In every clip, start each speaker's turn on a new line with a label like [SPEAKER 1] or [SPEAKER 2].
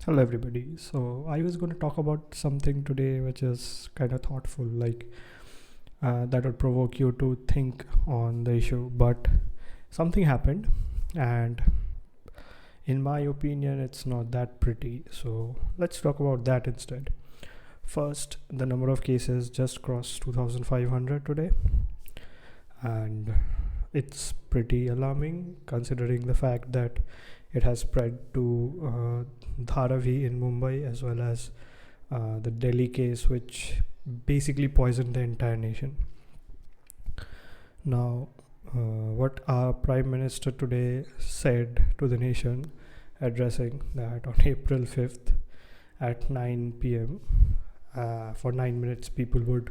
[SPEAKER 1] Hello, everybody. So, I was going to talk about something today which is kind of thoughtful, that would provoke you to think on the issue. But something happened, and in my opinion, it's not that pretty. So, let's talk about that instead. First, the number of cases just crossed 2,500 today, and it's pretty alarming considering the fact that it has spread to Dharavi in Mumbai as well as the Delhi case, which basically poisoned the entire nation. Now, what our Prime Minister today said to the nation, addressing that on April 5th at 9 p.m., for 9 minutes, people would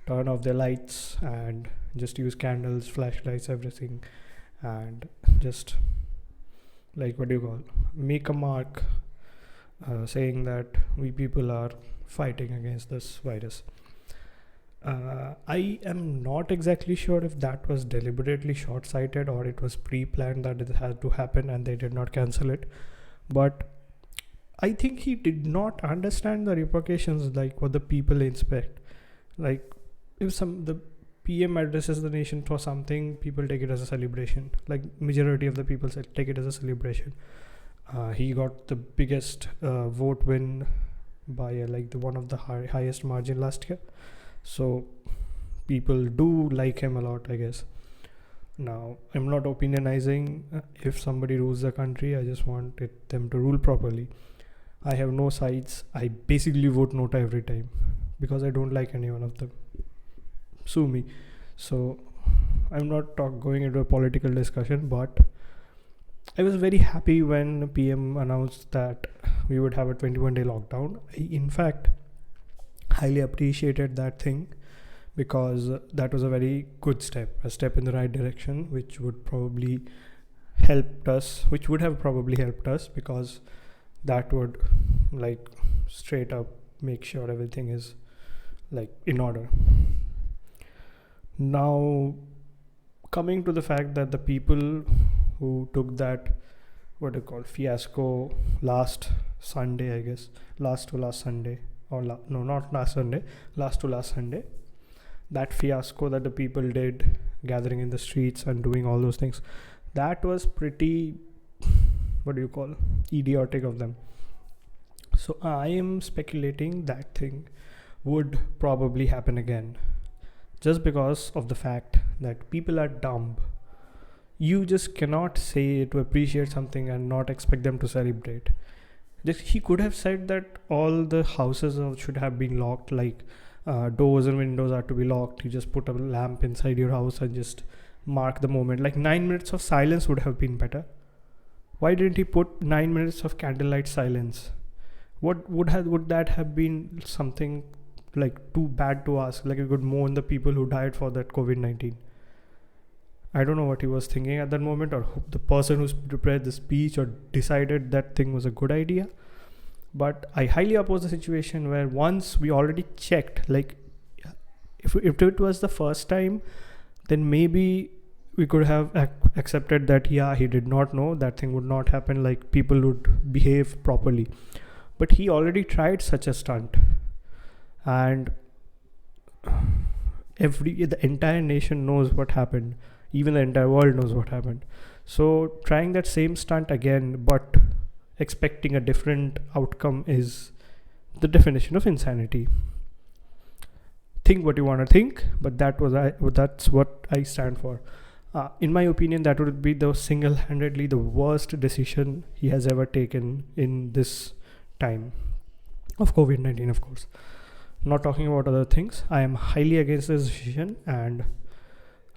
[SPEAKER 1] turn off their lights and just use candles, flashlights, everything, and just like what do you call make a mark, saying that we people are fighting against this virus. I am not exactly sure if that was deliberately short sighted or it was pre planned that it had to happen and they did not cancel it. But I think he did not understand the repercussions, like what the people expect. Like, if the PM addresses the nation for something, people take it as a celebration. Like, majority of the people take it as a celebration. He got the biggest vote win by like the one of the highest margin last year. So people do like him a lot, I guess. Now, I'm not opinionizing. If somebody rules the country, I just want them to rule properly. I have no sides. I basically vote Nota every time because I don't like any one of them. Sue me. So I'm not going into a political discussion, but I was very happy when PM announced that we would have a 21-day lockdown. I, in fact, highly appreciated that thing because that was a very good step, a step in the right direction, which would probably which would have probably helped us because that would like straight up make sure everything is like in order. Now, coming to the fact that the people who took that what do you call fiasco last Sunday, I guess, last to last Sunday, or no, not last Sunday, last to last Sunday, that fiasco that the people did, gathering in the streets and doing all those things, that was pretty, what do you call, idiotic of them. So I am speculating that thing would probably happen again, just because of the fact that people are dumb. You just cannot say to appreciate something and not expect them to celebrate. He could have said that all the houses should have been locked, like doors and windows are to be locked. You just put a lamp inside your house and just mark the moment. Like 9 minutes of silence would have been better. Why didn't he put 9 minutes of candlelight silence? Would that have been something like too bad to ask? Like, you could mourn the people who died for that COVID-19. I don't know what he was thinking at that moment, or the person who's prepared the speech or decided that thing was a good idea. But I highly oppose the situation where once we already checked, like, if it was the first time, then maybe we could have accepted that, yeah, he did not know that thing would not happen, like people would behave properly. But he already tried such a stunt, and the entire nation knows what happened. Even the entire world knows what happened. So trying that same stunt again, but expecting a different outcome, is the definition of insanity. Think what you want to think, but that's what I stand for. In my opinion, that would be the single-handedly the worst decision he has ever taken in this time of COVID-19, of course. Not talking about other things, I am highly against this decision, and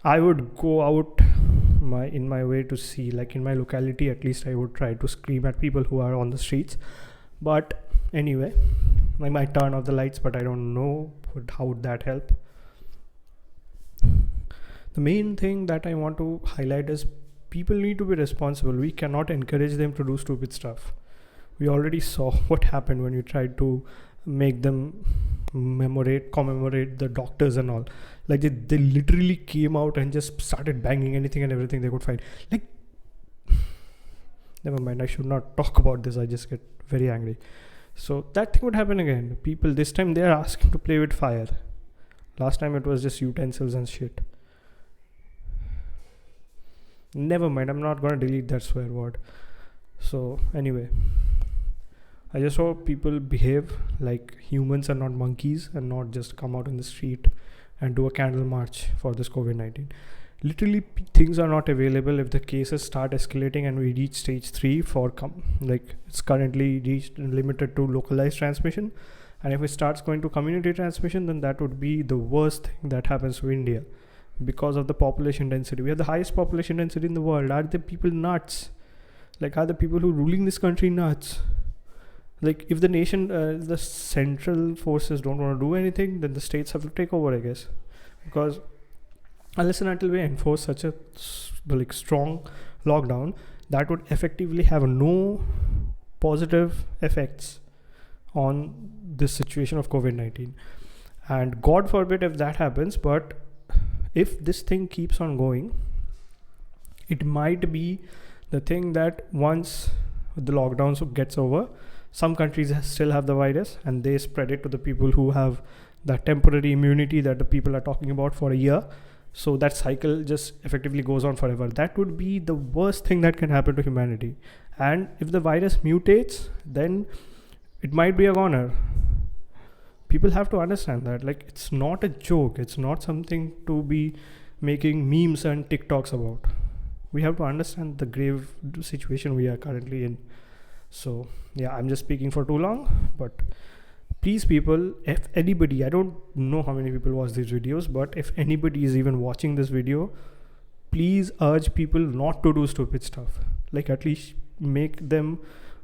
[SPEAKER 1] I would go out in my way to see, like in my locality at least, I would try to scream at people who are on the streets. But anyway, I might turn off the lights, but I don't know how would that help. The main thing that I want to highlight is people need to be responsible. We cannot encourage them to do stupid stuff. We already saw what happened when you tried to make them commemorate the doctors and all. Like, they literally came out and just started banging anything and everything they could find. Like, never mind, I should not talk about this, I just get very angry. So that thing would happen again. People this time they are asking to play with fire. Last time it was just utensils and shit. Never mind, I'm not gonna delete that swear word. So anyway, I just hope people behave like humans and not monkeys, and not just come out in the street and do a candle march for this COVID-19. Literally, things are not available. If the cases start escalating and we reach stage 3 for like it's currently reached limited to localized transmission, and if it starts going to community transmission, then that would be the worst thing that happens to India because of the population density. We have the highest population density in the world. Are the people nuts? Like, are the people who ruling this country nuts? Like, if the nation, the central forces don't want to do anything, then the states have to take over, I guess. Because unless and until we enforce such a like strong lockdown, that would effectively have no positive effects on this situation of COVID-19. And God forbid if that happens, but if this thing keeps on going, it might be the thing that once the lockdown gets over, some countries still have the virus and they spread it to the people who have that temporary immunity that the people are talking about for a year. So that cycle just effectively goes on forever. That would be the worst thing that can happen to humanity. And if the virus mutates, then it might be a goner. People have to understand that. Like, it's not a joke. It's not something to be making memes and TikToks about. We have to understand the grave situation we are currently in. So yeah, I'm just speaking for too long, but please people, if anybody, I don't know how many people watch these videos, but if anybody is even watching this video, please urge people not to do stupid stuff. Like, at least make them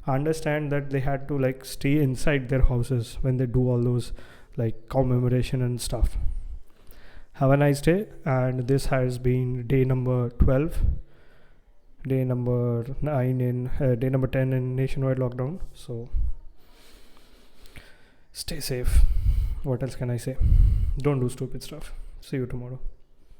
[SPEAKER 1] understand that they had to like stay inside their houses when they do all those like commemoration and stuff. Have a nice day, and this has been day number 12, day number 9 in day number 10 in nationwide lockdown. So stay safe. What else can I say? Don't do stupid stuff. See you tomorrow.